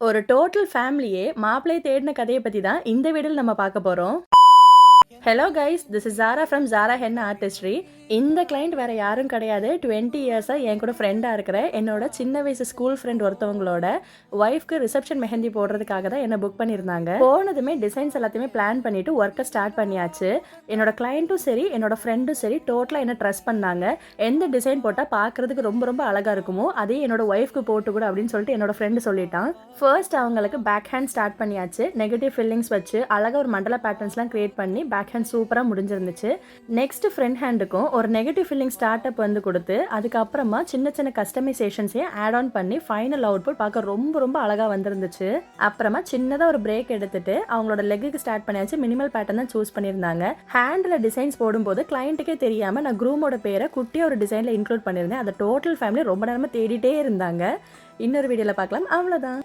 ஒரு டோட்டல் ஃபேமிலியே மாப்பிள்ளைய தேடின கதைய பத்தி தான் இந்த வீடியோல நம்ம பார்க்க போறோம். Hello guys, this is Zara from Zara henna artistry. இந்த கிளைண்ட் வேற யாரும் கிடையாது. 20 இயர்ஸா என் கூட ஃப்ரெண்டாக இருக்கிற என்னோட சின்ன வயசு ஸ்கூல் ஃப்ரெண்ட் ஒருத்தவங்களோட ஒய்ஃப்க்கு ரிசப்ஷன் மெஹந்தி போடுறதுக்காக தான் என்ன புக் பண்ணியிருந்தாங்க. போனதுமே டிசைன்ஸ் எல்லாத்தையுமே பிளான் பண்ணிட்டு ஒர்க்கை ஸ்டார்ட் பண்ணியாச்சு. என்னோட கிளைண்ட்டும் சரி என்னோட ஃப்ரெண்டும் சரி டோட்டலாக என்ன ட்ரஸ்ட் பண்ணாங்க. எந்த டிசைன் போட்டால் பார்க்கறதுக்கு ரொம்ப ரொம்ப அழகாக இருக்குமோ அதே என்னோட ஒய்ஃப்க்கு போட்டு கூட அப்படின்னு சொல்லிட்டு என்னோட ஃப்ரெண்டு சொல்லிட்டான். ஃபர்ஸ்ட் அவங்களுக்கு பேக் ஹேண்ட் ஸ்டார்ட் பண்ணியாச்சு. நெகட்டிவ் ஃபில்லிங்ஸ் வச்சு அழகாக ஒரு மண்டல பேட்டர்ன்ஸ்லாம் கிரியேட் பண்ணி பேக் ஹேண்ட் சூப்பராக முடிஞ்சிருந்துச்சு. நெக்ஸ்ட் ஃப்ரண்ட் ஹேண்டுக்கும் ஒரு நெகட்டிவ் ஃபில்லிங் ஸ்டார்ட் அப் வந்து கொடுத்து அதுக்கப்புறமா சின்ன சின்ன கஸ்டமைசேஷன்ஸையும் ஆட் ஆன் பண்ணி ஃபைனல் அவுட்புட் பார்க்க ரொம்ப ரொம்ப அழகாக வந்திருந்துச்சு. அப்புறமா சின்னதாக ஒரு பிரேக் எடுத்துட்டு அவங்களோட லெக்குக்கு ஸ்டார்ட் பண்ணியாச்சு. மினிமல் பேட்டர்ன் தான் சூஸ் பண்ணியிருந்தாங்க. ஹேண்டில் டிசைன்ஸ் போடும்போது கிளைண்ட்டுக்கே தெரியாமல் நான் குரூமோட பேரை குட்டியாக ஒரு டிசைனில் இன்க்ளூட் பண்ணியிருந்தேன். அதை டோட்டல் ஃபேமிலி ரொம்ப நேரமாக தேடிட்டே இருந்தாங்க. இன்னொரு வீடியோவில் பார்க்கலாம். அவ்வளோதான்.